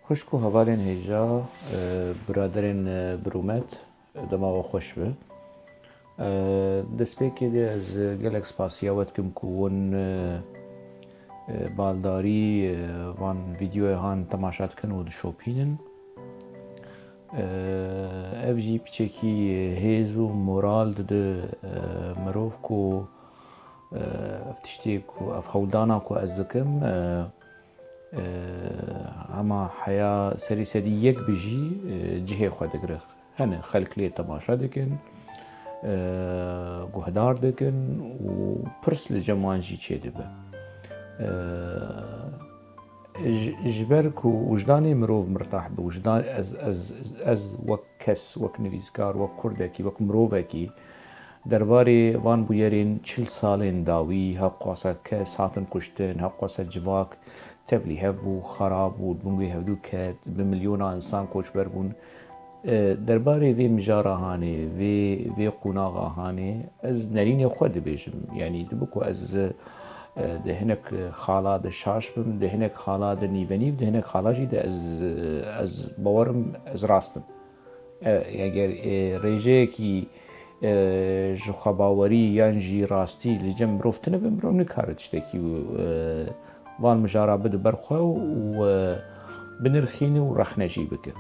خوشک و هەڤارên hêja biradерên birûmet dema we xweş be. Destpêkê de ez gelek spasiya we dikim ku hûn baldarî van vîdyoyan temaşa dikin û dişopînin. Ev jî piçekî hêz û moral dide mirov ku ev tiştê ku ev hewldana ku ez dikim hema heya serî sedî yek bijî cihê xwe digire. Hene xelk lê temaşa dikin, guhdar dikin û pirs li cem wan jî çêdibe. Ji ber ku wijdanê mirov mirtah be, wijdan ez wek kes, wek nivîskar, wek kurdekî, wek mirovekî derbarê van bûyerên 40 salên dawî hep qasa kes hatin kuştin, hep qasa civak tevlî hebû, xerab bû, dibûn wê hevdû ket, bi milyona insan koçber bûn. Derbarê vê mijara hanê, vê qonaxa hanê ez nerînê xwe dibêjim. Yanî dibe ku ez di hinek xala de şaş bim, di hinek xala de nîvenîv, di hinek xala jî de ez bawerim ez rast im. Eger rêjeyekî ji xwebawerî yan jî rastî li cem mirov tune be, mirov nikare tiştekî van mijara bide ber xwe û binirxîne û rexne jî bike.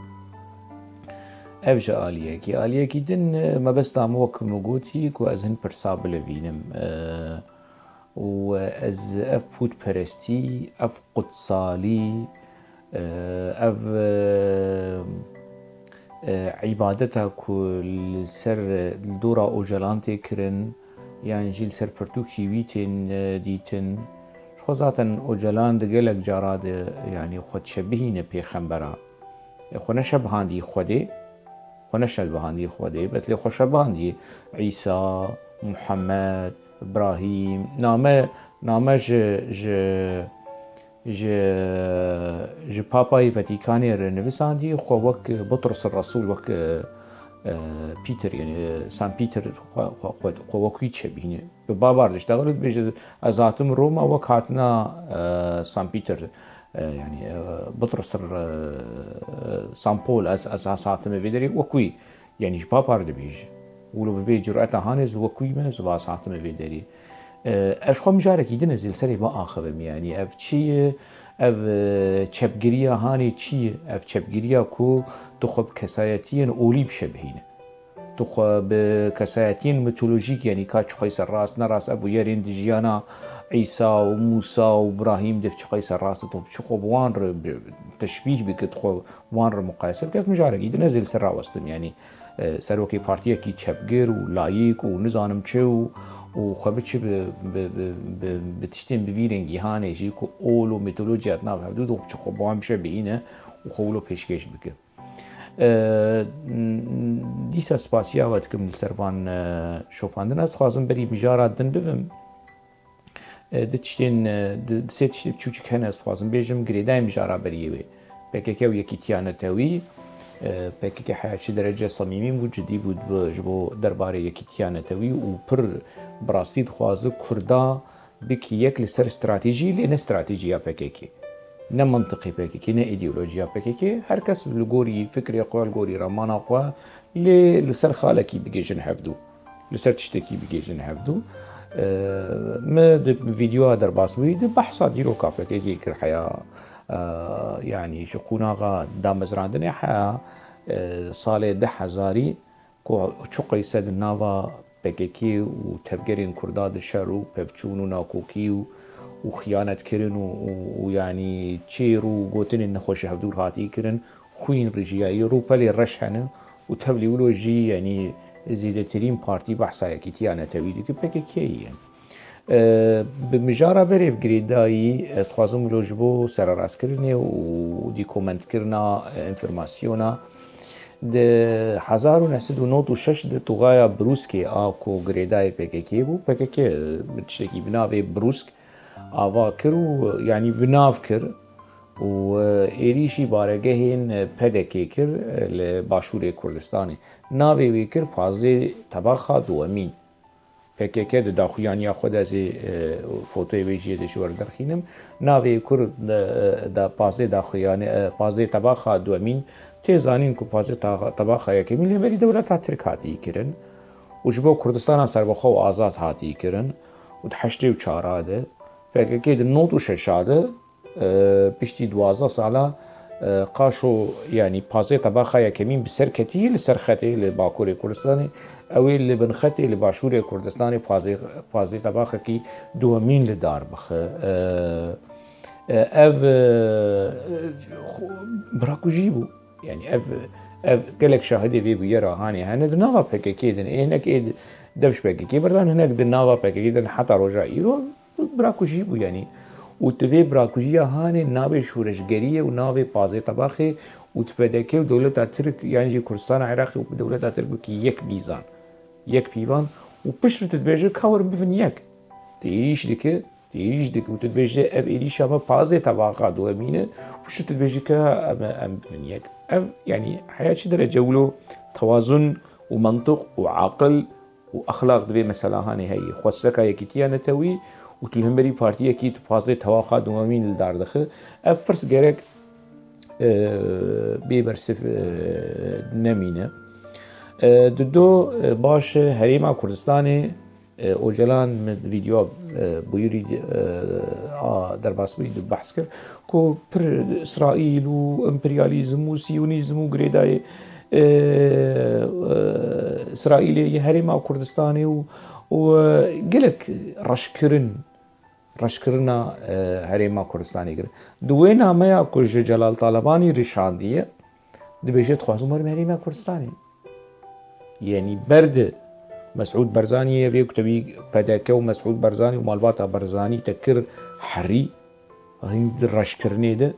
Ev ji aliyekî. Aliyekî din mebesta me wek min gotî ku ez hin pirsa bilivînim û ez ev pûtperestî, ev qutsalî, ev îbadeta ku li ser li dora ojelan tê kirin yan jî li ser pirtûkî wî tên dîtin. Xwe zaten ojelan di gelek cara de yanî xwe dişebihîne pêxembera. Xwe neşebihandî Xwedê, xwe neşebihandî Xwedê, betlê xwe şebihandî İsa, Muhammed, İbrahîm. Name ji Papayê Vatikanê re nivîsandî xwe wek Butrus Resûl, wek Peter yani St. Peter xwe wek wî dişebihîne. Bi babar diştexile dibêje ez hatim Roma wek hatina St. Peter yani Butrus St. Paul ez hatime vê derê wek wî yani ji papar dibêje. û li vê cüreta hanê ez wek wî me ez hatime vê derê. Ev xwe mijarekî din ez li serê me axivim yani ev çi ye, ev çepgiriya hanê çi ye? Ev çepgiriya ku tu xwe bi kesayetiyên olî bişebihîne. Tu xwe bi kesayetiyên mitolojîk yani ka çixwe serrast nerast ev bûyerên di jiyana İsa û Musa û İbrahîm de çixwe serrast tu çixwe bi wan re teşbîh bike, tu xwe wan re muqayese bike. Ev mijarekî din ez li ser rawestim yani serokê partiyekî çepgir û layîk û nizanim çi û xwe biçi bi tiştên bi vî rengîhanê jî ku ol û mitolojiya nav hevdû de çixwe bi wan bişebihîne û xwe wilo pêşkêş bike. Dîsa spasiya we dikim li ser van şopandin. Ez dixwazim berî mijara din bibim. Di tiştên di sê tiştê biçûçik hene ez dixwazim bêjim girêdayê mijara beriyê wê. PKK û Yekîtiya Netewî PKK heya çi derece samîmî bû, cidî bû ji bo derbarê Yekîtiya Netewî û pir bi rastî dixwaze Kurda bikî yek li ser stratejî lê ne stratejîya PKK. Ne mantiqê PKK, ne îdeolojiya PKK. Her kes li gorî fikrê xwe, li gorî remana xwe lê li ser xalekî bigêjin hevdû. Li ser tiştekî bigêjin hevdû. Me di vîdyoya derbas wî di behsa dîroka PKK kir heya yani ji qonaxa damezrandinê heya salê 2000 ku çiqê se di nava PKK û tevgerên Kurda di şer û pevçûn û nakokî û xiyanetkirin û yanî çêr û gotinên nexweşî hevdûr hatî kirin xwîn rijiyayî rûpelê reş hene û tevlî wilo jî yanî zêdetirîn partî behsa Yekîtiya Netewî dike PKK'yê ye. Bi mijara berê girêdayî ez dixwazim wilo ji bo serarastkirinê û dîkomentkirina înformasyona di 1996 de tuğaya Brûskê a ku girêdayê PKK bû. PKK bi tiştekî bi navê Brûsk ava kir û yanî bi nav kir û êrişî baregehên pedekê kir li başûrê Kurdistanê. Navê wê kir Fazlê Tebaxa Dûemîn. PKK de daxuyaniya xwe de zê fotoyê wê jî de ji werderxînim navê Kurd da pazdê daxuyanî pazdê tebaxa duemîn tê zanîn ku pazdê tebaxa yekemîn lêberî dewleta Tirk hatî kirin û ji bo Kurdistana serbixwe û azad hatî kirin û di heştê û çara de PKK di nod û şeşa de piştî 12 sala qaşo yanî pazdê tebaxa yekemîn bi ser ketî li ser xetê li Bakurê Kurdistanê ew ê li bin xetê li Başûrê Kurdistanê pazdê tebaxekî duemîn li dar bixe ev birakujî bû yani ev gelek şahidê vê bûye rahanê hene di nava PKK din hinek ê dev ji PKK birdan hinek di nava PKK din heta roja îro birakujî bû yani û tu vê birakujiya hanê navê şûreşgeriyê û navê pazdê tebaxê û tu PDK û dewleta Tirk yan jî Kurdistana Iraqê û dewleta Tirk wekî yek mîzan yek pîvan û pişt tu dibêje kawirin bivin yek tu êrîş dike û tu dibêje ev êrîşa me pazdê tebaxa duemîn e pişt tu dibêjî ke em bivin yek ev yani heya çi derece wilo tewazun û mantiq û aqil û axlaq divê mesela hanê heye xwesteka yekîtiya netewî û tu li hemberî partiyekî tu pazdê tebaxa duemîn li dar dixe ev firs gerek bê bersif nemîne di do baş Herêma Kurdistanê Ocalan vîdyoa bûyîrî derbasbûyî de behs kir ku pir İsraîl û emperyalîzm û siyonîzm û girêdayê İsraîlê yê Herêma Kurdistanê û gelek reşkirina Herêma Kurdistanê kir di wê nameya ku ji Celal Talebanî rîşandiye dibêje dixwazim werim Herêma Kurdistanê yani berde Mesûd Barzanî vê ku tevî PDK û Mesûd Barzanî û malbata Barzanî te kir herî hîn di reşkirinê de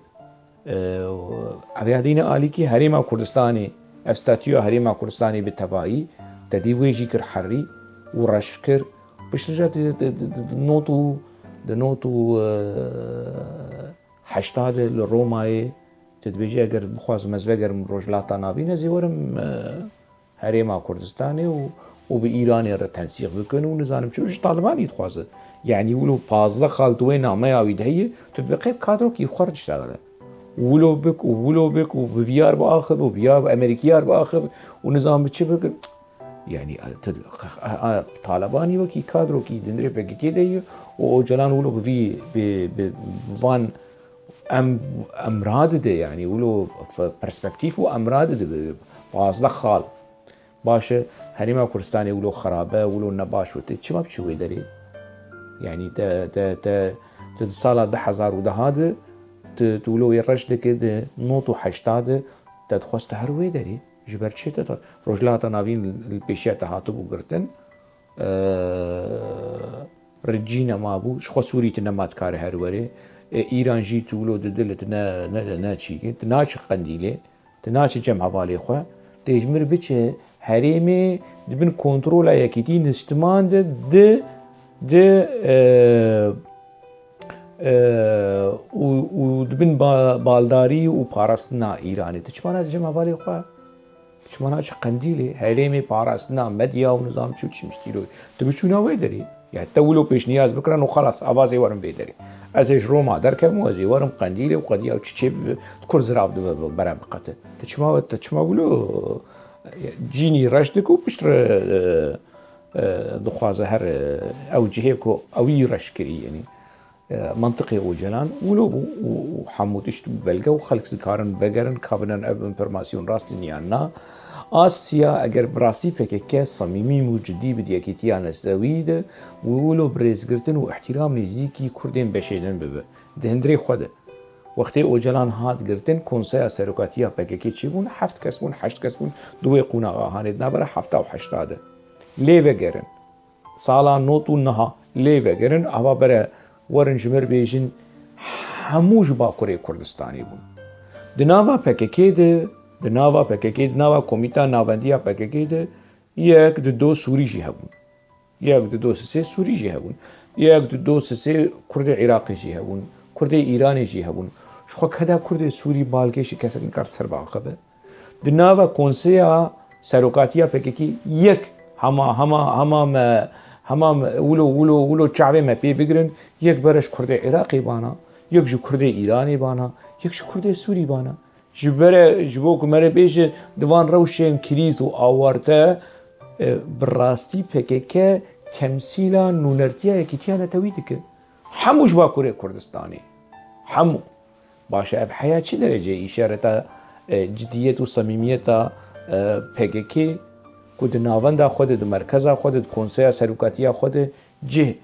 evadîne alîkî Herêma Kurdistanê ev statuya Herêma Kurdistanê bi tevahî te dî wê jî kir herî û reşkir piştî di not û heşta de li Romayê tu dibêjî eger bixwazim ez vegerim rojhilata navîn ez ê werim Herêma Kurdistanê û bi Îranê re tensîq bikin û nizanim çi ji Talibanî dixwaze yani wilo 15 xal di wê nameya wî de heye tu dibeqê kadrokî xwe re diştagire wilo bik û bi viyar biaxib û viyar Emerîkiyar biaxib û nizam bi çi bikin yani Talibanî wekî kadrokî dindirê PKK de heye û Ocalan wilo bi van em radide yani wilo perspektîf û em radide 15 xal baş e Herêma Kurdistanê wilo xerabe wilo nebaş wê çima biçî wê derê yani te di sala 2010 de tu wilo wê reş dikê di 980 de te dixwest her wê derê ji ber çi te rojhilata navîn li pêşiya te hatibû girtin ricî nemabû ji xwe Sûrî tu nema dikare her werê İran jî tu wilo di dilit neçî tu naçî Qendîlê tu naçî cem hevalê xwe tê ji mir biçe Herêmê dibin kontrola yekîtî niştiman de û dibin baldarî û parastina Îranê tu çima naçî cem hevalê xwe çima naçî Qendîlê Herêmê parastina medya û nizam çû çîmiştîroyê tu biçûna wê derê ya te wilo pêşniyaz bikirin û xelas avazê werim vê derê ez ê ji Roma derkevim û ez ê werim Qendîlê û qediya çi çê kur zirav dibe bere biqete te çima wilo cînî reş dik û pişt re dixwaze her ew cihê ku ewî reş kirî yani mantiqê Ocalan wilo bû û hemû tişt bû belge û xelk dikarin vegerin kabinin ev informasyon rastî niyan na Asya eger bi rastî PKK samîmî û ciddî bi yekîtiya nesewî de wilo birêzgirtin û ihtiram nêzîkî Kurdên beşêdin bibe di hindirê xwe de wextê Ocalan hat girtin konseya serokatiya PKK çîbûn 7 kes bûn 8 kes bûn di wê qunaxa hanê nabere 70 de lê vegerin sala not û niha lê vegerin ava bere werin ji mir bêjin hemû ji Bakurê Kurdistanê bûn di nava PKK de di nava PKK di nava komîta navendiya PKK de yek di do Sûrî jî hebûn yek di do sisê Sûrî jî hebûn yek di do sisê Kurdê Iraqê jî hebûn Kurdê Îranê jî hebûn ji xwe keda Kurdê Sûrî balkêşî kesek nikar ser biaxibe di nava konseya serokatiya PKK yek hema همام ولو شعبي ما بي بگرن یک برش کرد عراقی بانا یک جو کرد ایرانی بانا یک جو کرد سوری بانا جبو که مره بیش دوان روشن کریز و آورته براستی پکه تمثیلا نونرتیا یکیتیا نتویده که هموش با کردستانی همو باشه اب حیات چه درجه اشاره جدیت و صمیمیت پکه کد ناوندا خود د مرکز خود کنسیا سروکاتیا خود جه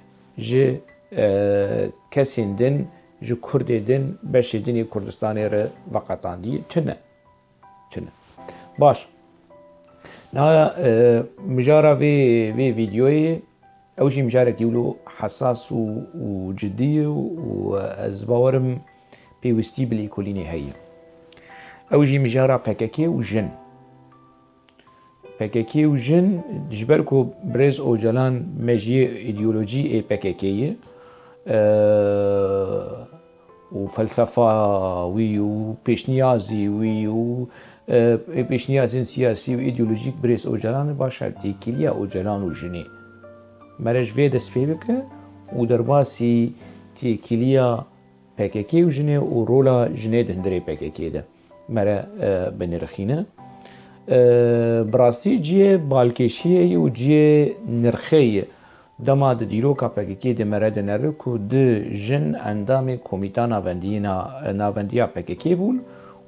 کسین دن جو کرد دن بشدنی کردستانی ر وقتاندی تنه باش نا مجارا وی ویدیوی اوجی مجارا کیولو حساس و جدی و از باورم پیوستی بلی کلینی هی اوجی مجارا پککی و جن پککی و جن جبر کو برز اوجلان مجی ایدئولوژی ای پککیه و فلسفه وی و پیشنیازی وی و پیشنیازی سیاسی و ایدئولوژیک برز اوجلان باشه تیکیلیا اوجلان و جنی مرج وی دست پی بکه و درباسی تیکیلیا پککی و جنی و رولا جنی دهندری پککی ده مره بنرخینه براستی جیه بالکشیه و جیه نرخیه دما د دیروکا پککی د مرد نرکو د جن اندام کمیتا ناوندیا پککی بون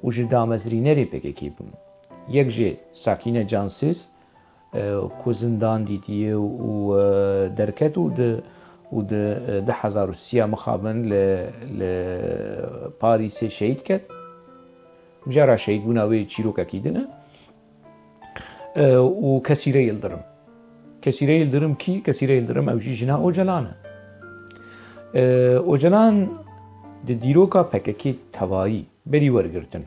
و جه دامزرینری پککی بون یک جه ساکین جانسیز کو زندان دیدیه و درکت و ده 1003 مخابن ل پاریس شهید کد مجارا شهید بون اوی چیروکا کیدنه و كثيري يلدرم كثيري يلدرم كي كثيري يلدرم اوجي جنا اوجلانه اوجلان د دیروکا پککی توایی بری ورگرتن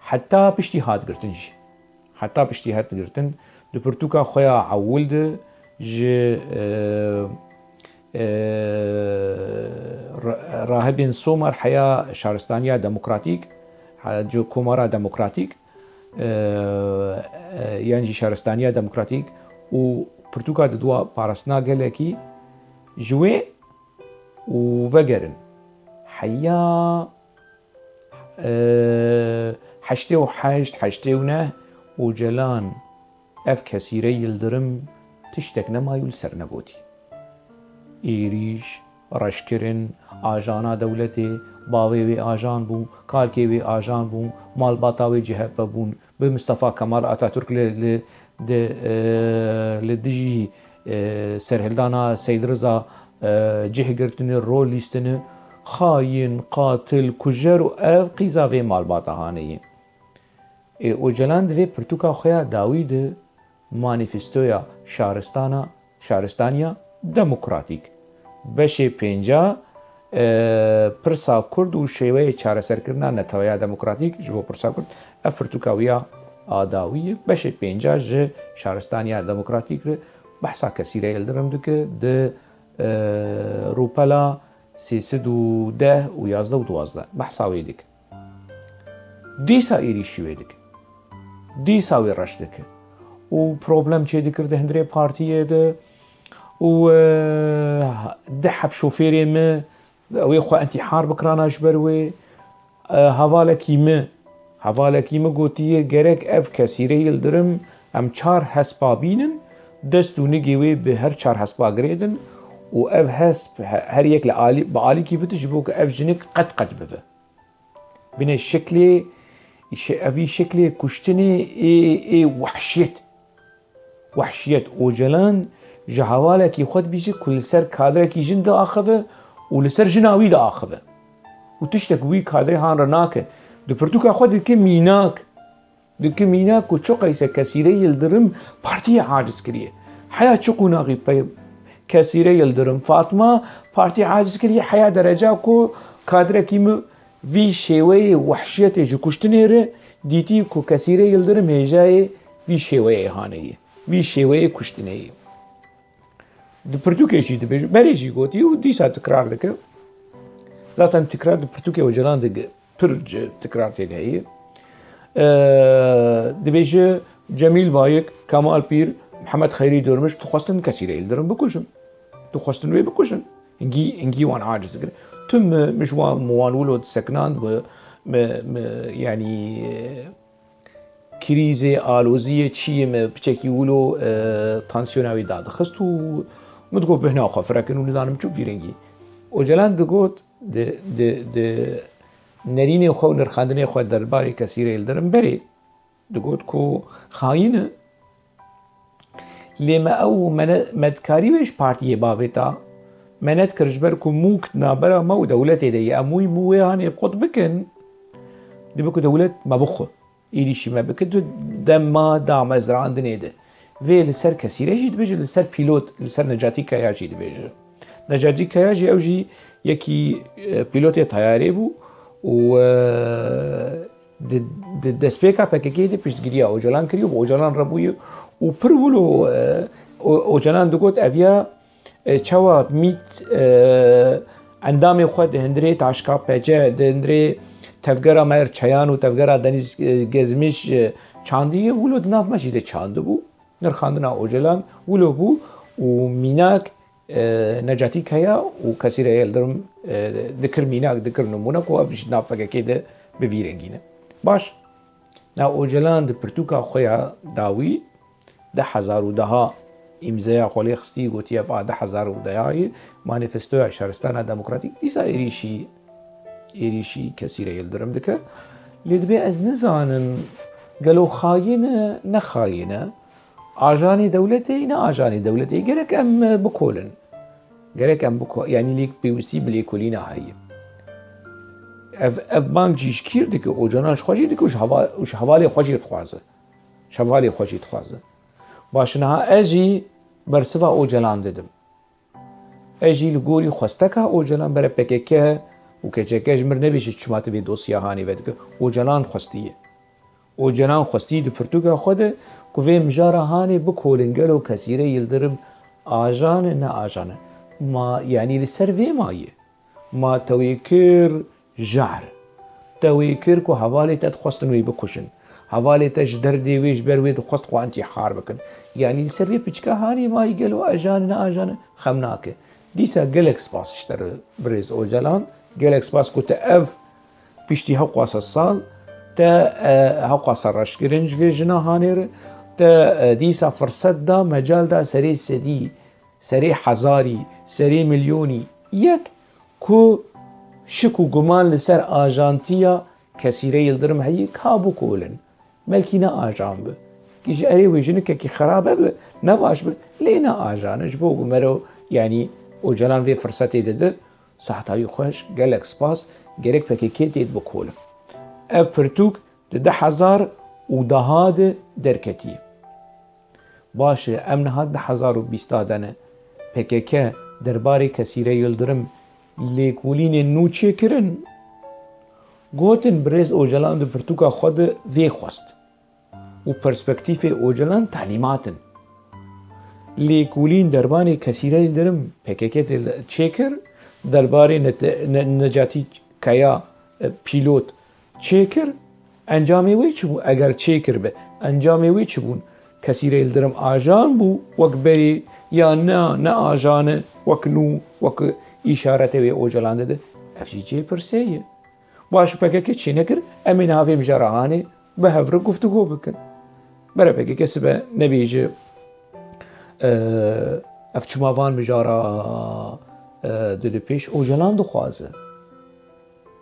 حتی پشتیهات گرتن د پرتوکا خویا عول ده راهبین سومر حیا شهرستانیا دموکراتیک جو کومارا دموکراتیک یعنی شهرستانیا دموکراتیک و پرتوکا د دوا پارسنا گلکی جوی و وگرن حیا 88 و جلان اف کسیره یلدرم تشتک نمایول سرنگوتی ایریش رشکرن آجانا دولتی باوی وی آجان بون کارکی وی آجان بون مالباتا وی جهت بون به مصطفى کمال آتاتورک لدجی سرهلدانا سید رضا جه گرتن رول لیستن خاین قاتل کجر و اف قیزا وی مالباتا هانه او جلند وی پرتوکا خویا داوید مانیفستویا شهرستانیا دموکراتیک بشه 50 پرسا کرد و شیوه چاره سرکرنا نتویا دموکراتیک جو پرسا کرد اف پرتوکاویا آداوی بشه 50 ج شهرستانیا دموکراتیک بحثا کثیره یلدرم دکه د روپلا 310 و 11 و 12 بحثا ویدک دیسا ایریشی ویدک دیسا وی رش دکه و پروبلم چه دکر ده هندره پارتیه ده و ده حب شوفیری ما وی خو انتحار بکراناش بروی حوالکی ما گوتیه گرک اف کسیره یلدرم ام 4 حسبا بینن دستو نگیوی به هر 4 حسبا گریدن و اف حسب هر یک لعالی کی بتش بو که اف جنک قد بده بین شکلی اوی شکلی کشتنی ای وحشیت اوجلان جهوالکی خود بیشه کل سر کادرکی جن دا آخوه و لسر جناوی دا آخوه و تشتک وی کادر هان رناکه دو پرتوکا خود دکه میناک و چو قیسه کسیره یلدرم پارتی عاجز کریه حیا چقو ناقی پی کسیره یلدرم فاطمه پارتی عاجز کریه حیا درجه کو کادرکی وی شیوه وحشیت جو کشتنه ره دیتی کو کسیره یلدرم هجای وی شیوه هانه وی شیوه کشتنه د پرتوکې شي د بری شي ګوتی او دې سات تکرار دکه ذاته تکرار د پرتوکې وجلان د پرج تکرار ته دی د بيجه جميل بايك كمال بير محمد خيري دورمش تخواستن كثيرة يلدرم بكوشن تخواستن وي بكوشن انجي وان عاجز تم مش موان ولود سكنان يعني كريزي آلوزية چي بچكي ولو تانسيوناوي داد خستو مدقو بهنا خفركن وندانم چوب فيرنجي وجلان دقوت د نرين خو نرخاندني خو درباري كثيرة يلدرم بري دقوت كو خاينه لما او مدكاري ويش بارتيه بابتا منت كرجبر كو موك نابرا مو دولتي دي اموي مو يعني قط بكن دي بكو دولت ما بخو إيدي شي ما بكن دما دام ازران دنيده في لسر كثيرة جيد بيجي لسر بيلوت لسر نجاتي كايا جيد بيجي نجاتي كايا جي او جي يكي بيلوتي طياري بو و دسبيكا پاكيكي دي پشت گريا اوجلان كريو و اوجلان ربويو و پرولو اوجلان دقوت اويا چوا ميت اندامي خود هندري تاشكا پجه دهندري تفگرا مایر چیان و تفگرا دنیز گزمیش چاندی ولو دناف ماشیده چاند بو نرخاندنا اوجلان ولو بو و میناک نجاتی کیا و کسی را یلدرم دکر میناک دکر نمونه کو افش نافگه که ده بویرنگینه باش نا اوجلان ده پرتوکا خویا داوی 10,000 امضای خالی خستی گوتیه با 10,000 مانیفستوی شهرستان دموکراتیک دیسا ایریشی کسی را یلدرم دکه لیدبی از نزانم قالوا خاينة نخاينة آجاني دولتي نا آجاني دولتي قالك أم بكولن قالك أم بكو يعني ليك بيوسي بليكولينا هاي اف بانك جيش كير دك اوجاناش خوشي دك وش حوالي خوشي تخوازه شوالي خوشي تخوازه باشنها اجي برسوا اوجلان ددم اجي لگوری خوستکا اوجلان بره پککه و کچکش مر نبیشه چمات بی دوسیا هانی ودک اوجلان خوستیه اوجلان خوستی دو پرتوکا خود کوی مجاره هانی بکولنگلو کثیره یلدرم آجان نه آجانه ما يعني لسر مايه ما تويكر جعر تويكر كو حوالي تخصن وي بكوشن حوالي تش دردي ويش بروي تخص كو انتي حار بكن يعني لسر بيچكا هاني ما يقلو اجان خمناك ديسا جالكس باس اشتر بريز اوجلان جالكس باس كو تاف بيشتي حقواس الصال تا حقواس الرشكرنج في جنا هانير تا ديسا فرصت دا مجال دا سري سدي سري حزاري سري مليوني يك كو شكو گمان لسر آجانتيا كثيرة يلدرم هي كابو كولن ملكينا آجان به كيش اري ويجنك كي خرابه به نباش به لينا آجانش بو مرو يعني اوجلان في فرصتي دده صحتاي خوش جالكس باس گرك فكي كيتيد بكولن افرتوك ده 1000 ودهاد دركتي باشه امن هاد 1020 دانه PKK درباره کثیره یلدرم لیکولین نو چه کرن گوتن برز اوجلان دو پرتوکا خود وی خواست و پرسپکتیف اوجلان تعلیماتن لیکولین درباره کثیره یلدرم PKK چه کر درباره نجاتی کیا پیلوت چه کر انجامی وی چه بون اگر چه کر به انجامی وی چه بون کثیره یلدرم آجان بو وک بری یا نه آجانه وک نو وک اشارته وی اوجلان ده افجی چه پرسیه باش پکه چی نکر امین هاوی مجارهانه به هفره گفتگو بکن برای پکه کسی به نبیجه افچماوان مجاره ده پیش اوجلان دو خوازه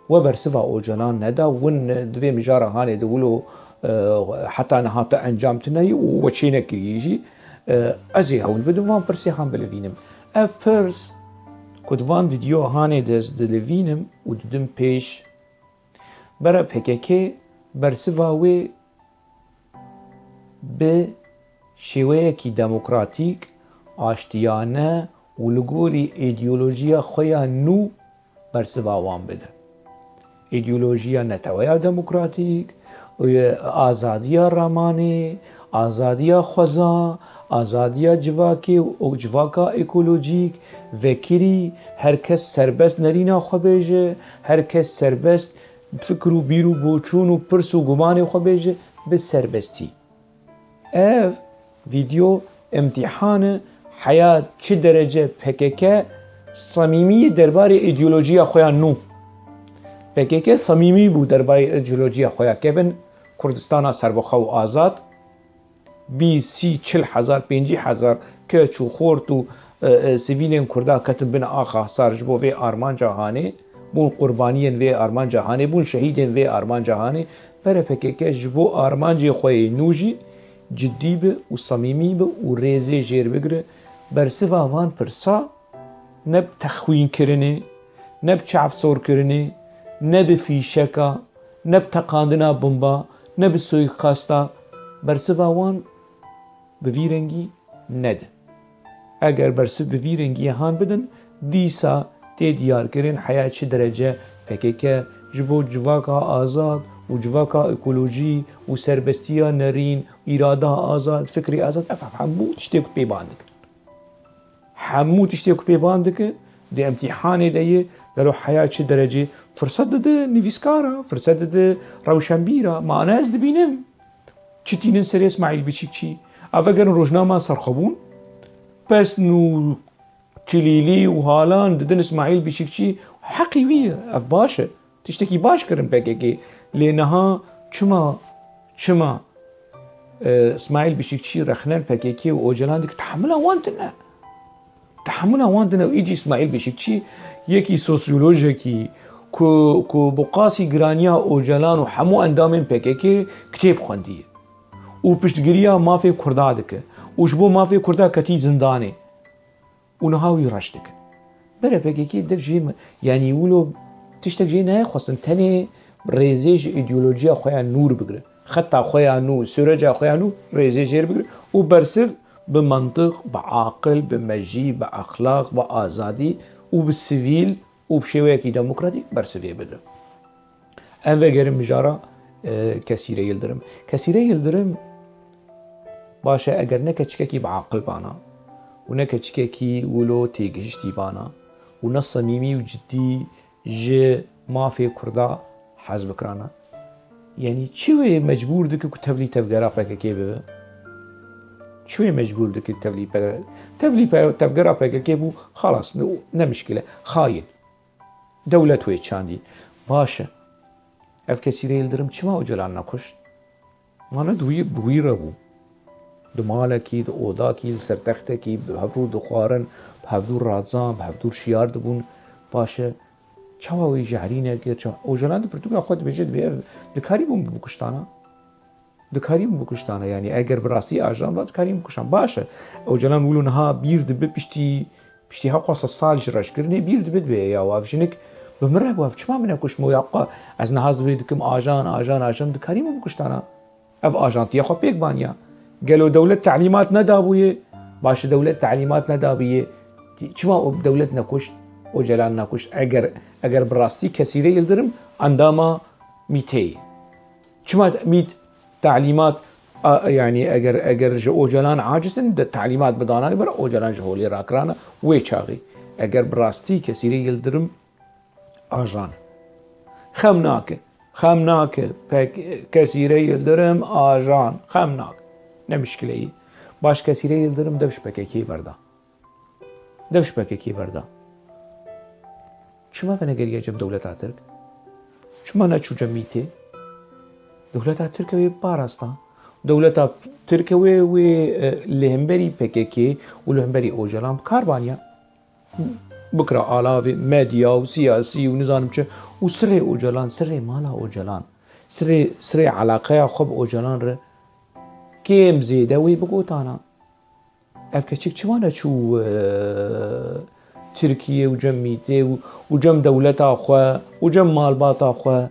و برسوا اوجلان ندا ون دوی مجارهانه دولو حتی نهاتا انجام تنهی و چی نکریجی ازی هون بدوان پرسی هم بلوینم افرس کدوان ویدیو هانی دلوینم و دودم پیش برای PKK برسواوی به شیوه کی دموکراتیک آشتیانه و لگوری ایدئولوژیا خویا نو برسواوان بده ایدئولوژیا نتویا دموکراتیک آزادیا رامانی آزادیا خوزا آزادیا جواکی و جواکا اکولوژیک وکری هر کس سربست نرینا خو بیجه هر کس سربست فکر و بیر و بوچون و پرس و گمان خو بیجه به سربستی اف ویدیو امتحان حياة چه درجه PKK صمیمی درباره ایدئولوژی خویا نو PKK صمیمی بود درباره ایدئولوژی خویا که بن کردستان سربخوا و آزاد 20 40 هزار 50 هزار که چو خورد و سیویلین کردا کتب بن آخا سارج بو وی آرمان جهانی بون قربانیین وی آرمان جهانی بون شهیدین وی آرمان جهانی پر PKK جبو آرمان جی خوی نوجی جدی به و صمیمی به و ریزه جیر بگره برسوا وان پرسا نب تخوین کرنه نب چعفسور کرنه نب فیشکا نب تقاندنا بمبا نب سویخاستا برسوا وان به ویرنگی نده اگر برسو به ویرنگی هان بدن دیسا تی دیار کرن حیات چه درجه PKK جبو جواکا آزاد و جواکا اکولوژی و سربستیا نرین اراده آزاد فکری آزاد همو تشتیک پیباند همو تشتیک پیباند که دی امتحان دیه لو حیات چه درجه فرصت ده نویسکارا فرصت ده روشنبیرا معنا از دبینم چتینن سری اسماعیل بیچیکچی اوگر روزنامه سرخبون پس نو تلیلی و حالان ددن اسماعیل بیچیکچی حقی ویه اف باشه تشتکی باش کرن PKK لینها چما اسماعیل بیچیکچی رخنن PKK و اوجلان دک تحمل واندنه و ایجی اسماعیل بیچیکچی یکی سوسیولوژی کی کو بقاسی گرانیا اوجلان و همو اندامین PKK کتاب خوندیه و پشتگیریا مافی کردا دکه و جبو مافی کردا کتی زندانه و نهاوی رش دکه بره PKK دک جی یعنی ولو تشتک جی نه خواستن تنه ریزش ایدئولوژی خویا نور بگره خطا خویا نور سرجا خویا نور ریزش جیر بگره و برسف به منطق به عاقل به مجی به اخلاق به آزادی و به سیویل و به شیوه کی دموکراتیک برسفیه بده ام وگرم مجارا کسیره یلدرم باشه اگر نکچکه کی به عاقل بانا و نکچکه کی ولو تیگشتی بانا و نصمیمی و جدی ج مافی کردا حزب کرانا یعنی چوی مجبور دکه که تبلی تفگرا PKK ببه چوی مجبور دکه تبلی تفگرا PKK بو خلاص نمشكله خاين دولت وی چاندی باشه اف کسیره یلدرم چما اوجلان نکشت مانا دوی رو دماله کی دو اودا کی سرتخته کی بهفرو دخوارن بهفرو رازان بهفرو شیار دبون باشه چوا وی جهرینه که چوا اوجلان پرتوگا خود بجد به دکاریم بکشتانه یعنی اگر براسی آجان با دکاریم بکشتان باشه اوجلان ولو نها بیرد به پشتی ها قاس سال جرش کرنه بیرد بد به یا وافشنک بمره واف چما من کش مویقا از نهاز برید کم آجان دکاریم بکشتانه اف آجانتی خو پیک بانیا قالوا دولت تعلیمات ندابویه باشه دولت تعلیمات ندابیه چما دولت نکشت اوجلان نکشت اگر براستی کسیره یلدرم انداما میته چما میت تعلیمات يعني اگر اوجلان عاجزن تعلیمات بدانانی برا اوجلان جهولی راکرانا وی چاغی اگر براستی کسیره یلدرم آجان خمناکه کسیره یلدرم آجان خمناک نمشكله ای باش کسیره یلدرم دفش PKK بردا چما بنگریه جم دولت ترک چما نچو جمیته دولت ترک وی پارستا دولت ترک وی لهمبری PKK و لهمبری اوجلان کاربانیا بکرا آلاوی مدیا و سیاسی و نظام چه و سر اوجلان سر مالا اوجلان سر علاقه خوب اوجلان ره کم زیده وی بگوتانا افکه چما نچو ترکیه و جمیته و جم دولت آخوا و جم مالبات آخوا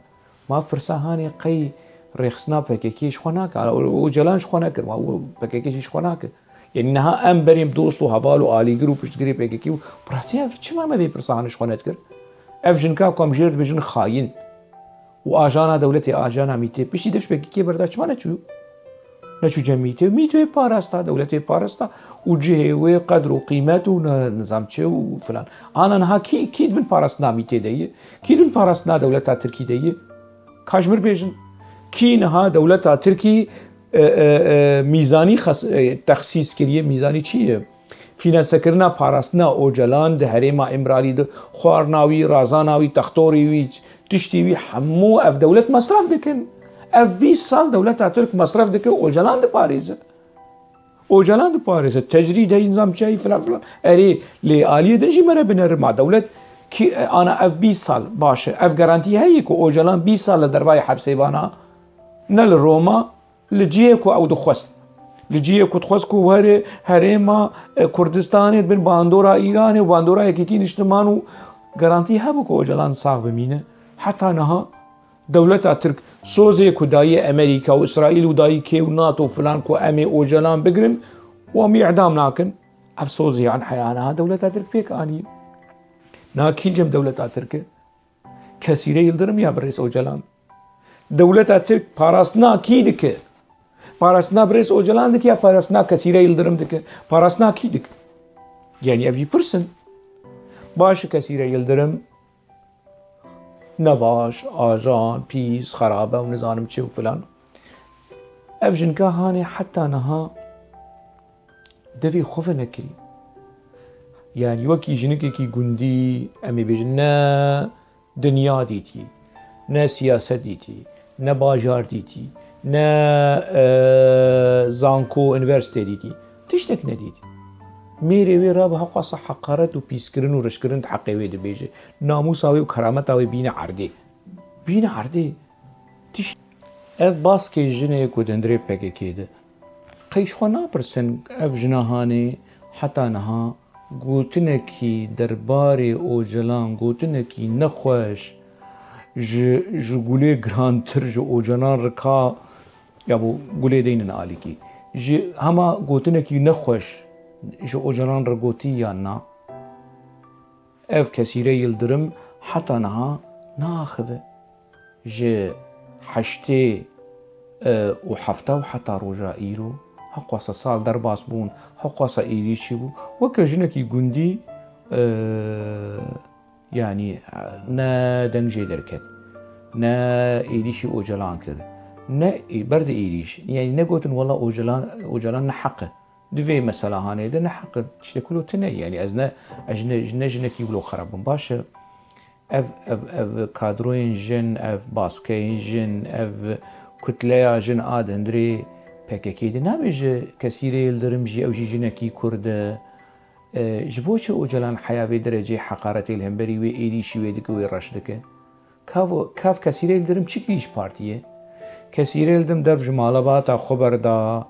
ما فرساهانی قی رخصنا PKK شخوناك اوجلان شخوناك ما PKK شخوناك يعني نها ام بريم دوست و هوال و آلی گرو پشتگیری PKK و براسي اف چما ما بي فرساهان شخونات كر اف جنكا كم جرد بجن خاين و آجانا دولتي آجانا ميته پشتی دفش PKK بردا چما نچو جميته ميته پارستا دولتي پارستا و جهه قدر و قيمت و نظام چه و فلان انا نها كيد من پارستنا ميته ديه كيد من پارستنا دولتا تركي ديه کاشمر بیشن کی نها دولت ترکی میزانی تخصیص کریه. میزانی چیه؟ فینانسکردنا پاراستنا اوجلان ده هرێما ئیمرالی ده خواردناوی رازاناوی تەختۆڕیوی تشتیوی هەموو ئەف دەولەت مەصرف دەکەن. ئەف 20 ساڵ دەولەتا تورک مەصرف دەکە ئۆجەلان دەپارێزە. ئۆجەلان دەپارێزە تەجری دەی نظام چای فلان فلان ئەرێ لێ ئالیە دەژی مەرە بنەرما دەولەت کی ئانا ئەف 20 ساڵ باشە ئەف گەرانتی هەیە کە ئۆجەلان 20 ساڵ لە دەربای حەبسەیوانە نە لە ڕۆما لە جیەک و ئەو دەخواست لجیه کتخواست کو هره هرما کردستان بین باندورا ایران و باندورا یکیتی نشتمان و گارانتی هبو که اوجلان ساق بمینه حتی نها دولت ترک سوزه کدای امریکا و اسرائیل و دایی که و ناتو فلان کو امی اوجلان بگرن و امی اعدام ناکن اف سوزه عن حیانها دولت ترک پیک آنی ناکیل جم دولت ترک کسیره یلدرم یا برس اوجلان دولت ترک پاراستنا کی دکه پاراستنا برس اوجلان دکه یا پاراستنا کسیره یلدرم دکه پاراستنا کی دکه یعنی اوی پرسن باش کسیره یلدرم نباش آجان پیس خرابه و نزانم چه و فلان اف جنکا هانه حتی نها دوی خوف نکری یعنی وکی جنکی کی گندی امی بجن نه دنیا دیتی نه سیاست دیتی نه باجار دیتی نه زانکو انورسیته دیتی تشتک ندیتی میره وی را به حقاس حقارت و پیسکرن و رشکرن حقی وی دبیجه ناموس آوی و کرامت آوی بین عرده تشت اف باس که جنه کو دندره پکه کده قیش خو ناپرسن اف جناهانه حتی نها گوتنکی دربار اوجلان گوتنکی نخوش جگوله گرانتر جو اوجلان رکا یا بو گوله دینن آلی کی هما گوتنکی نخوش جو اوجلان رگوتی یا نا اف کسیره یلدرم حتی نها ناخذه جه حشته و حفته و حتی روژا ایرو حقواسا سال در باس بون حقواسا ایریشی بو وکا جنکی گندی يعني نا دنجي دركت نا إيريشي أوجلان كذا نا برد إيريش يعني نقولن والله أوجلان نحقه دوی مثلا هانه ده نحق تشتكلو تنه يعني ازنا جنكي بلو خرابن باشه اف كادروين جن اف باسكين جن اف كتليا جن هندري پککی ده نمیشه کسی یلدرم جی او جنکی کرده جبوش اوجلان حیاوی درجه حقارتی الهمبری و ایریشی و دیگه و رشدکه کاف کسی یلدرم چی کیش پارتیه کسی یلدرم درج مالباتا خبر دا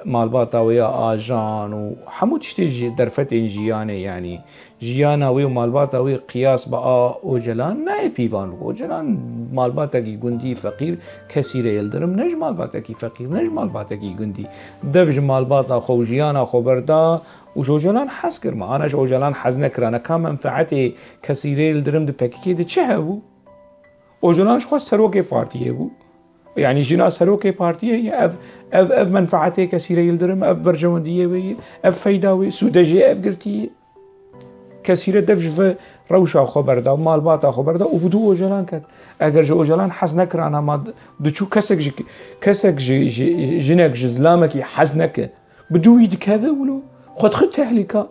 مالباتا ويا آجان وحمود تشتي درفت جيانه يعني جيانا ويا مالباتا ويا قياس بقى اوجلان ناي بيبان اوجلان مالباتا كي جندي فقير كثير يلدرم نج مالباتا كي فقير نج مالباتا كي جندي دفج مالباتا خو جيانا خبردا وجوجلان حسكر ما انا اوجلان حزن كرانا كم منفعتي كثير يلدرم د بكي د چهبو اوجلان شو سروكي بارتي بو يعني جنا سروكي بارتي اف منفعته كثيره يلدرم اف برجونديه وي اف فايداوي سودجي اف قرتي كثيره دفج روشا خبردا مالباتا خبردا وبدو اوجلان كات اگر جو اوجلان حزنك رانا ما دچو كسك جنك جزلامك حزنك بدو يدك هذا ولو خد تهلكه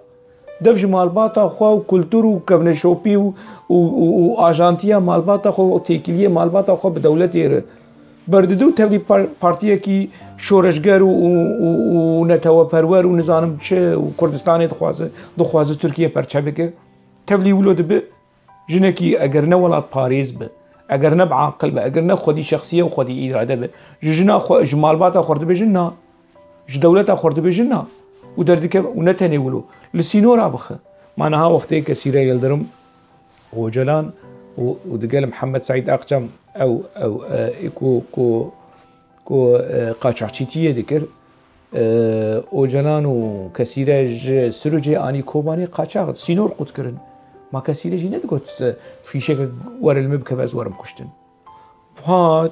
دفج مالباتا خو كولتور وكبن شوبي واجانتيا مالباتا خو تيكليه مالباتا خو بدولتي برددو تبلی پارتیه کی شورشگر و نتوا پرور و نظام چه و کردستان دخوازه ترکیه پرچه که تبلی ولود به جنکی اگر نه ولاد پاریز به اگر نه بعقل به اگر نه خودی شخصیه و خودی اراده به جنا جمالبات خورده به جنا دولت خورده به جنا و در دیگه و نتنی ولو لسینورا بخه معناها وقتی کثیره یلدرم اوجلان ودقال محمد سعيد أقجم أو كو قاچاقچيتيه ذكر اوجلان و كثيره سروجي اني كوباني قاچاق سينور قد كرن ما كثيره جي ندقت في شكل ور المبكب از ورم كشتن فهاد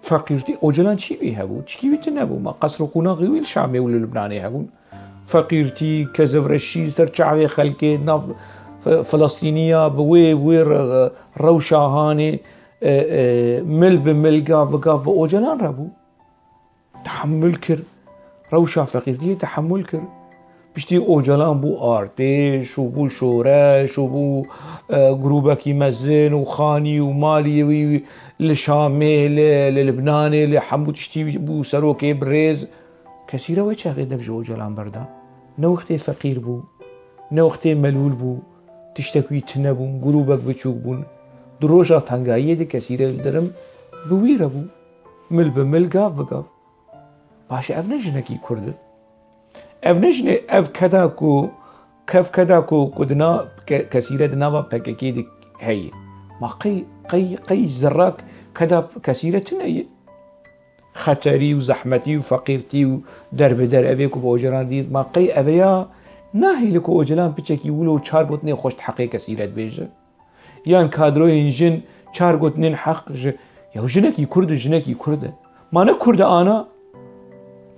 فقيرتي اوجلان چي بي هبو چي بيتنبو ما قصر قناغي ويل شامي ولا لبناني هبون فقيرتي كزفرشي سرچاوي خلقي ناف فلسطينية بوير روشاهاني مل بمل قاف اوجلان ربو تحمل كر روشا فقيرتي تحمل كر بشتي أوجلان بو آرتش وبو شورش وبو جروبكي مزن وخاني ومالي لشامي للبناني لحمو تشتي بو سروكي بريز كثيرة ويش غير نفجو أوجلان بردا نوختي فقير بو نوختي ملول بو تشتكي تنبون جروبك بتشوك بون دروجة تنگاية دي كثيرة درم بويرة بو مل بمل قاف بقاف باشا اف نجنكي كرد اف نجن اف كداكو كف كداكو قدنا كثيرة دنابا بكاكي دي هي ما قي زراك كدا كثيرة تنية خطري وزحمتي وفقيرتي ودرب در ابيكو بوجران دي ما قي ابيا ناهي لكو اوجلان بچكي ولو چار بوتني خوش حقي كثيرة بيجه يان كادرو انجن چار گوتنين حق يا جنكي كرد ما نكرد انا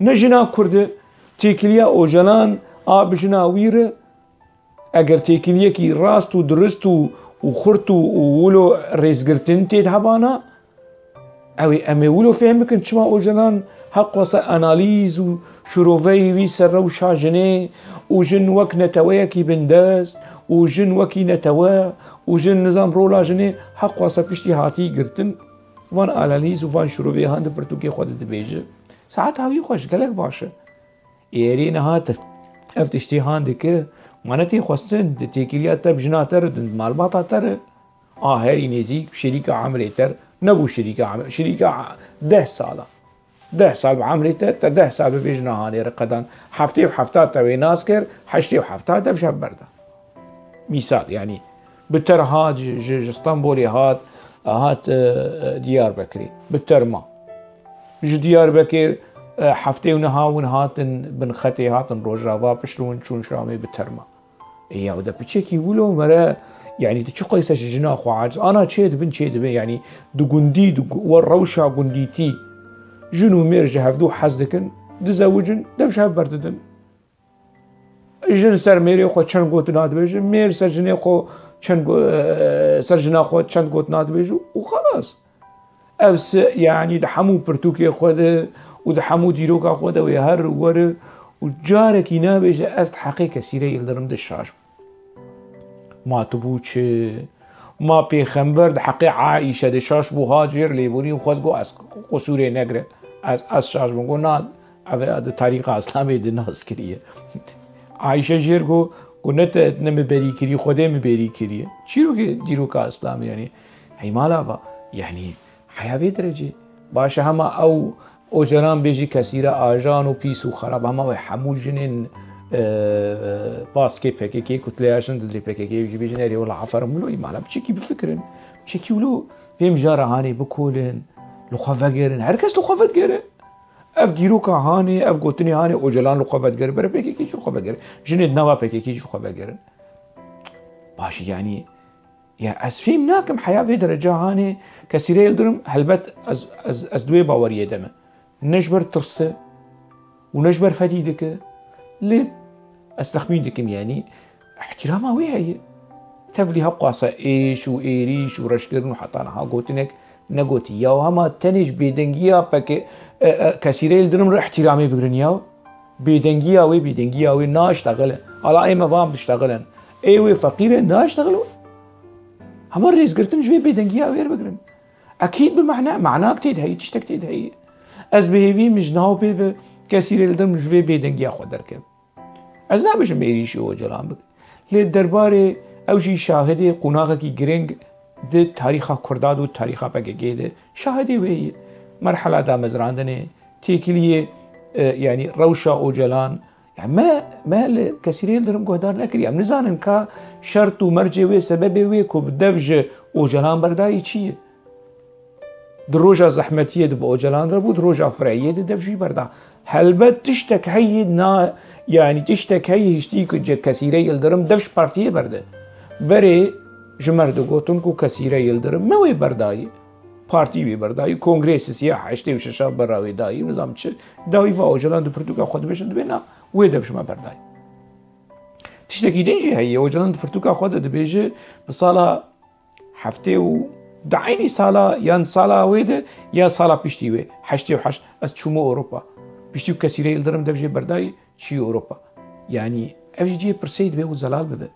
نجنا كرد تيكليا اوجلان ابجنا وير اگر تيكليا كي راست ودرست وخرت وولو ريزغرتن تهبانا او امي ولو فهمكن شما اوجلان حق وص اناليز وشروفي وي سر وشاجني وجن وك نتويكي بنداس وجن وكي نتوا وجن نظام رولا جني حق وص بشتي هاتي گرتن وان اناليز وان شروفي هاند برتوكي خود دبيجه ساعت هاوي خوش قالك باشه يري نهات افتشتي هاندك مانتي خوستن تيكليات تر بجناتر معلومات تر هاري نزيك شريكة عملتر نبو شريكة عمل شريكة 10 سال بعملتر 10 سال بيجنا هاني رقدان حفتي وحفتات توي ناسكر حشتي وحفتات بشب بردا مثال يعني بتر هاد اسطنبولي هات ديار بكري بتر ما ديار بكر حفتي ونهاون هاتن بن خطي هاتن روجرافا بشلون شون شرامي بترما يا ودا بتشكي ولو مرا يعني تشقي سش جنا خو عاجز انا تشيد بن يعني دو غندي دو والروشا غنديتي جنو ميرج هفدو حزدكن دزوجن دفش برددن جن سر ميري خو چن گوت ناد بيج مير سجني خو چن سرجنا خو چن گوت ناد بيج وخلاص أبس يعني دحمو برتوكي خود ودحمو ديروكا خود ويهر ور وجارك ينابج أست حقيقة كثيرة يقدرم دشاش ما تبوش ما بيخمبر دحقي عائشة دشاش بو هاجر ليبوني وخوز قو أس قصوري نقرة أس شاش بنقو ناد هذا طريقة اسلامي دي ناس كريه عائشة جير قو نت نم بري كري خوده مبري كريه چيرو ديروكا اسلامي يعني هي مالا يعني حياة درجة باشه هما او اوجران بيجي كثيرة آجان و بيس و خراب هما وحمول جنين باسكي PKK كتلياشن دلري PKK يجي بيجي ناري ولا عفر ملو يمالا بچكي بفكرن بچكي ولو بيم جارة هاني بكولن لخوفة گيرن هركس لخوفة گيرن اف ديروكا هاني اف قوتني هاني اوجلان لخوفة گير بره PKK شو لخوفة گيرن جنين نوا PKK شو لخوفة گيرن باشه يعني يا اسفيم ناكم حياة في درجة هاني كثيرة يلدرم هلبت از دوي باوريه دمه نجبر ترسه ونجبر فديدك ليه استخمينكم يعني احترامها وهي تفلي هقاسة ايش وايريش ورشكرن وحطانها قوتنك نقوتي يا وهما تنج بيدنجيا بك كثيرة يلدرم احترامي بقرنيا بيدنجيا وي ناشتغلن على اي مفام تشتغلن ايوه فقيرة ناشتغلوا هما الرئيس قرتن جوي بيدنجيا وير بقرن اكيد معناك تدهي تشتك تدهي از بهيفي مجناو بيف كثير يلدرم جوي بيدنجيا خود دركب از نابشم بيريشي اوجلان بك لدرباري اوشي شاهدي قناغكي گرنگ ده تاريخا كرداد و تاريخا بگگي ده شاهدي وهي مرحلة دا مزراندنه تيكليه يعني روشا اوجلان يعني ما كثير يلدرم قهدار نكري ام نزانن كا شرط و مرجي وي سبب وي كو بدفج اوجلان برداي چيه دروجة زحمتية دب اوجلان ربو دروجة فرعية دفجي بردا هلبت تشتك هي يعني تشتك هي هشتيك كثيرة يلدرم دفش بارتية برده بري جمردو قوتن كو كثيرة يلدرم ما وي برداي بارتي وي برداي كونغرس سياح اشتي وششا براوي داي نظام چه داوي فا اوجلان دو برتوكا خود بشن بينا وي دفش ما برداي تشتكي دنجي هي اوجلان دو برتوكا خود دبيجي بصالة حفتي و دعيني صالة يان صالة ويده يا صالة بيشتي وي حشتي وحش از چومو اوروبا بيشتو كسيري يلدرم دفجي برداي شي أوروبا يعني أفجي جي برسيد بيو زلال بده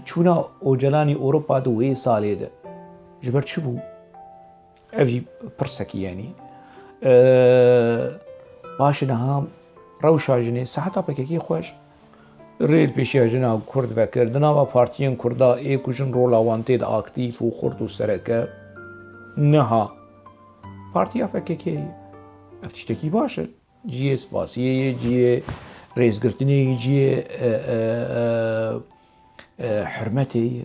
چونا أوجلاني أوروبا دو وي سالي ده جبرت شبو أفجي برسكي يعني باش نها روشا جني ساعتا بكي خوش ريل بيشي جنا كرد بكر دنا بارتيين كردا اي كوجن رولا وانتيد اكتيف و خرد و سركه نها بارتيا فكي افتشتكي باشه جي سپاسیه جي رئیسگرتنی جي حرمتي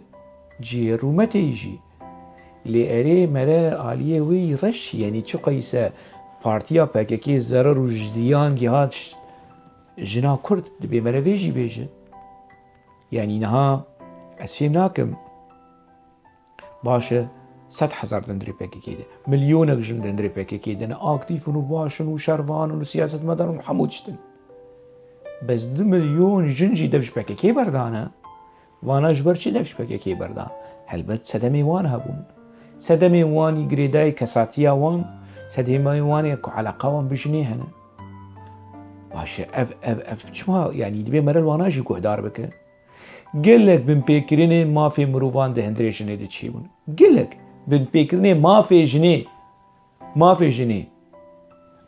جي رومتي جي لأري مرا عالية وي رش يعني چو قيسة بارتيا بكي زرر و جديان جهاد جنا كرد دبي مرا بيجي بيجي يعني نها اسفيم ناكم باشا 100,000 دندري بكي ده مليونك جن دندري بكي ده انا اكتيف و باشن و شربان و سياسة مدن و حمودشتن بس 2 مليون جنجي دفش بكي بردانه وانا جبر چي دفش بكي بردان هلبت سدمي وان هبون سدمي واني جريداي كساتيا وان سدمي واني علاقة وان بجني هنا باشا اف شما يعني دبي مرل واناجي كهدار بك قلك بن بيكريني ما في مروفان ده هندري جنيه ده چي بون قلك بن بيكريني ما في جنيه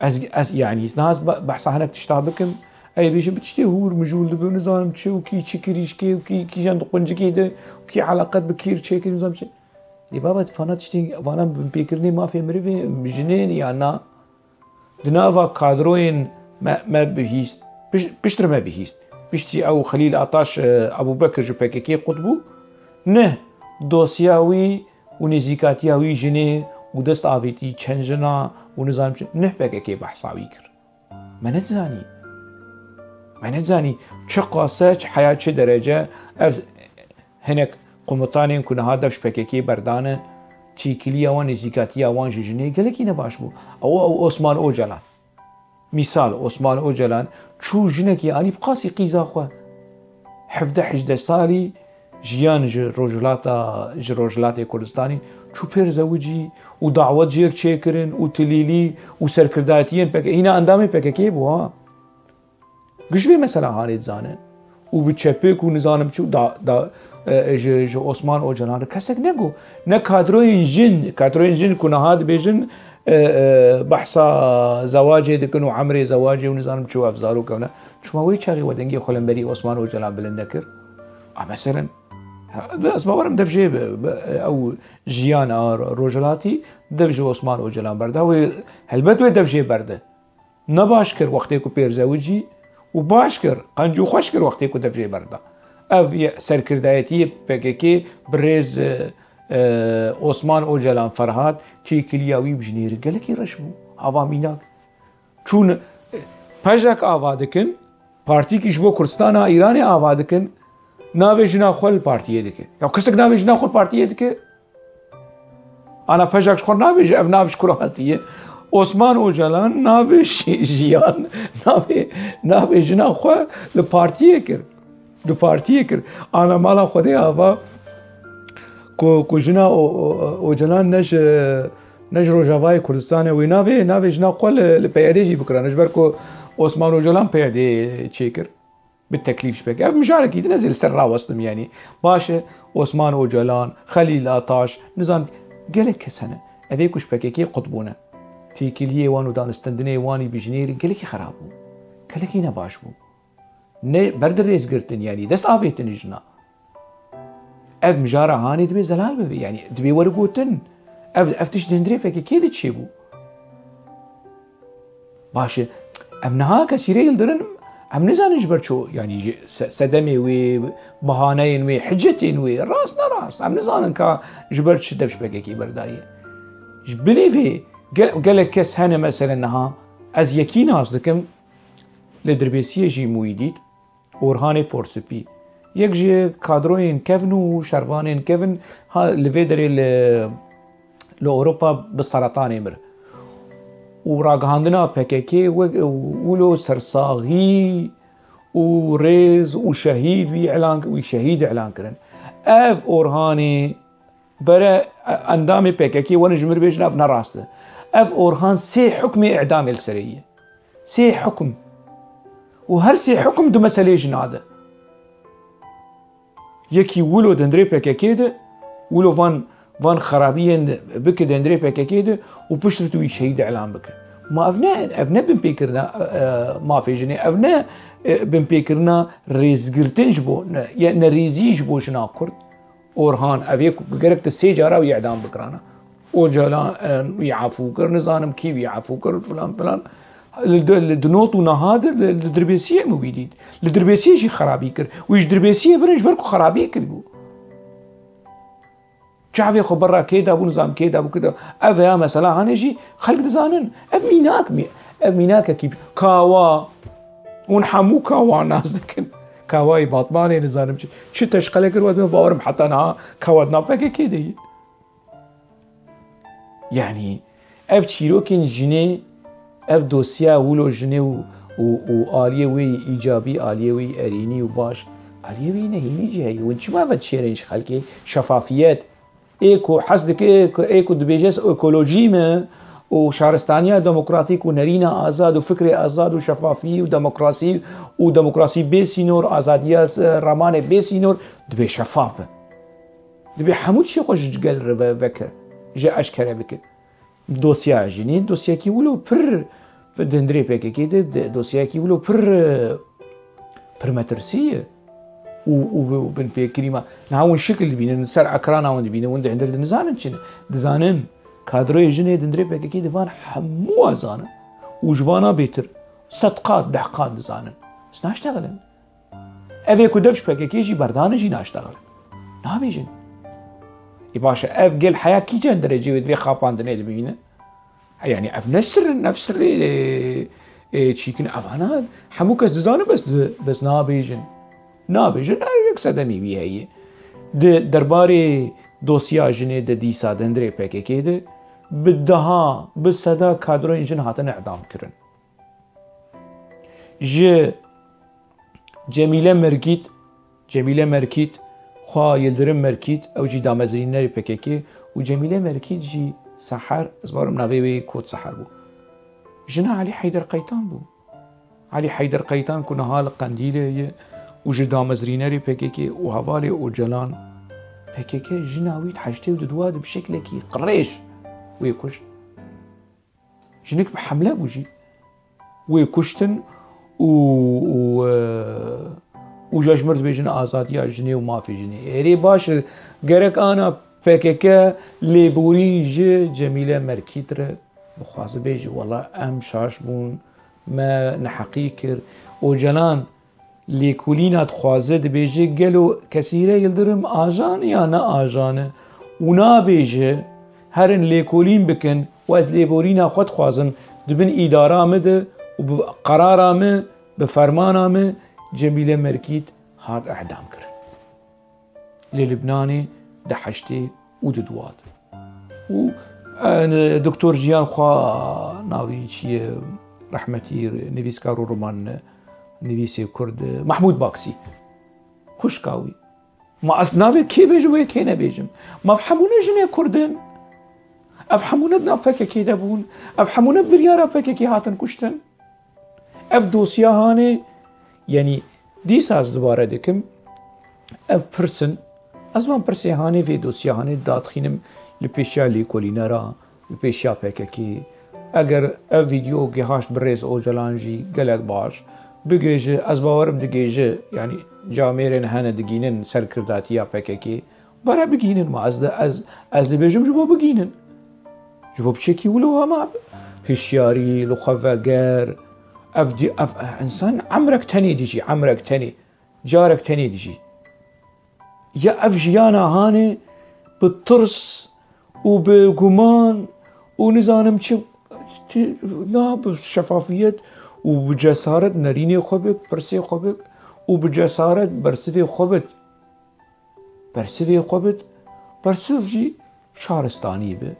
از يعني ناس بحثا هناك تشتابكم اي بيش بتشتي هور مجول دبي نظام چي وكي چكريش كي وكي جان قنجكي ده وكي علاقات بكير چي نظام چي دي بابا فانا تشتي وانا بن بيكريني ما في مريفي جنين يعني دنافا كادروين ما بهيست بشتر ما بهيست بشتي او خليل عطاش ابو بكر جو بكي قطبو نه دوسياوي ونزيكاتياوي جني ودست آبيتي چنجنا ونظام نه بكي بحثاوي كر ما نتزاني چه قاسه چه حياة چه درجة هناك قمطانين كنا هادفش بكي بردانه تيكليا ونزيكاتيا وان جني قالكي نباش بو او عثمان اوجلان مثال عثمان اوجلان چو جنك يعني بقاسي قيزا خو 17 سالي جيان روجلاتا كردستاني چو پير زوجي و دعوت جير چيكرن و تليلي و سركرداتيين بك هنا اندامي بككي بو ها گشوي مثلا هاني زانه و بچپك و نظام چو دا عثمان اوجلان كسك نگو نه كادروين جن كنا هاد بيجن بحثا زواجي دكن وعمري زواجي ونظام شو افزارو كونه شو ما وي شاغي ودنجي خلنبري عثمان اوجلان بلندكر مثلا اسمه ورم دفجي او جيان روجلاتي دفجي عثمان اوجلان برده و هلبت و دفجي برده نباشكر وقتي كو بير زوجي وباشكر قنجو خوشكر وقتي كو دفجي برده اف سركردايتي بككي بريز عثمان اوجلان فرهاد چی کلیاوی بجنیر گلکی رشبو آوا میناک چون پجک آوا دکن پارتی کش بو کردستان ایران آوا دکن ناوی جنا خول پارتیه دکه یا کسک ناوی جنا خول پارتیه دکه انا پجک خور ناوی اف ناویش کراهتیه عثمان اوجلان ناوی جیان ناوی جنا خو لپارتیه کر انا مالا خودی آوا کو جنا اوجلان نج روجاوای کردستان و ناوی جنا قل لپیاده جی بکران نجبر کو عثمان اوجلان پیاده چیکر بالتكليف شبك مشاركة نزل سر وسطم يعني باشه عثمان اوجلان خليل عطاش نظام قالك كسنه اذيك شبكي قطبونه في كليه وانو دانستندني واني بجنيري قالك خرابو قالك نباشبو برد الرئيس قرتن يعني دست آبيتن جنا اف مجارة هاني دبي زلال ببي يعني دبي ورقوتن افتش دندري فكي كيدي تشيبو باشه ام نها كسيري يلدرن ام نزان جبر شو يعني سدمي وي بهانين وي حجتين وي راسنا راس ام نزان كا جبر شدبش بكي بردايه جبلي في قال كس هنا مثلا نها از يكي ناس دكم لدربيسيه جي مويديت اورهاني فورسبي یک جی کادروین کفن و شربانین کفن ها لوی داری لأوروبا بالسرطان امر و راگهاندنا پککی ولو سرساغی و ریز و شهید وی شهید اعلان کرن اف اورهانی برا اندام پککی ونجمر بیشن اف نراسته اف اورهان سي حكم اعدام السريه سي حكم وهر سي حكم دو مسألة جناده يكي ولو دندري بكاكيده ولو فان خرابيين بك دندري بكاكيده وبشرتو شهيد اعلام بك ما افنا بنبيكرنا ما في جني افنا بنبيكرنا ريزغرتنج بو يعني ريزيج بو شنا كرد اورهان افيك قرقت السيجاره ويعدام بكرانا وجلان يعفو كر نظام كيف يعفو كر فلان الدنوط ونهاد الدربيسيه مبيديد الدربيسيه شي خرابي كر ويش دربيسيه برنج بركو خرابي كربو شعبي خو برا كيدا ابو نظام كيدا ابو كذا افا مثلا هانجي خلق زانن اميناك كيف كاوا ونحمو كاوا ناس دكن كاواي باطماني نظام شو تشقله كر ودنا باور حتى انا كاودنا فك كيدا يعني اف تشيروكين جني اف دوسيا ولو جني وآلية وي ايجابي آلية وي اريني وباش آلية وي نهيني جهي وانش ما بتشيرنش خلقي شفافيات ايكو حسدك ايكو دبيجس ايكولوجي ما وشارستانيا ديمقراطيك ونرينا ازاد وفكري ازاد وشفافي وديمقراطي بيسينور ازاديا رمانه بيسينور دبي شفافه دبي حمود شي خوش قال بك جا اشكره بك دوسيا جني دوسيا كي ولو بر دندري بك كده دوسيا كي ولو بر مترسيه وبن في كلمة نهاون شكل بينا نسر أكرانا وند بينا وند عند النزانن شنو دزانن كادري جنيه دندري بك كده فان حمو زانن وجوانا بيتر صدقات دحقات دزانن بس ناشتغلن أبي كدفش بك كيجي بردانه جي ناشتغل نابيجن يباشا أف قل حياة كي جن درجة ودفي خابان دنيا بينا يعني أف نفسر تشيكن أفانا حموك دزانن بس نابيجن نابجن يقصدني بي هي درباري دوسيا جنه د ديسا دندري بك كده بدها بالصدا كادرو انجن هاتن اعدام كرن جميله مركيت خوا يلدرم مركيت او جي دامزرين نري بك وجميله مركيت جي سحر زبارم ناوي كود سحر بو جنا علي حيدر قيطان كنا حال قنديله وجدا مزرينري بكيكي وهوالي وجلان بكيكي جناويت حاجتي ودواد بشكل كي قريش ويكش جنك بحملة بوجي ويكشتن وجاش مرد بيجن آزادية جني وما في جني اري باش قرق انا بكيكي ليبوري جميلة مركيتر بخواز بيجي والله ام شاش بون ما نحقيكر وجلان لیکولینات خوازه دبیجه گلو کسیره یلدرم آجان یا نه آجانه اونا بیجه هرن لیکولین بکن و از لیبورینا خود خوازن دبن اداره ده و قراره به فرمانه جمیله مرکیت هاد اعدام کرن للبناني دحشتي وددواد و دكتور جيان خوا ناوي شي رحمتي نويسكارو رومان نویسی کرد محمود باکسی خوشکاوی ما اصنافه کی بیجم و کی نبیجم ما افهمونه جنه کردن افهمونه نفکه کی دبون افهمونه بریارا فکه کی هاتن کشتن اف دوسیا هانه یعنی دیس از دوباره دکم اف پرسن از من پرسی هانه و دوسیا هانه دادخینم لپیشیا لیکولینا را لپیشیا فکه کی اگر اف ویدیو گهاشت برز او جلانجی گلک باش بگیجه از باورم دگیجه یعنی جامعه هنه دگینن سرکرداتیا پککی برای بگینن ما از لبیجم جبو بگینن جبو بچکی ولو ما هشیاری لخوگر اف انسان عمرك تني ديجي عمرك تني جارك تني ديجي يا اف جيانا هاني بالترس وبقمان ونزانم لا بالشفافية وبجسارت نريني خوبك برسي خوبك وبجسارت برسفي خوبت برسف جي شارستاني به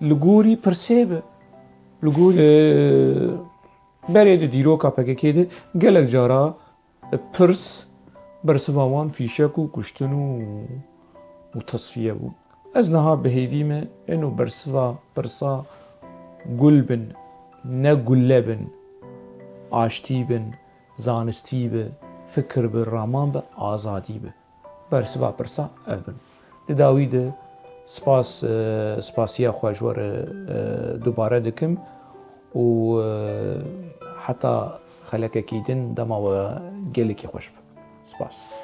لغوري برسي به لغوري بريد ديروكا بكيكيده گلك جارا برس برسفاوان فيشكو كشتنو وتصفية بو ازنها بهيديمه انو برسفا برسا قلبن نقلبن آشتی بن، زانستی به، فکر به، رامان به، آزادی به. برسی با پرسا ابن. داوید سپاسیا خوشور دوباره دکم و حتی خلک کیدن دما و گلی کی خوش. سپاس.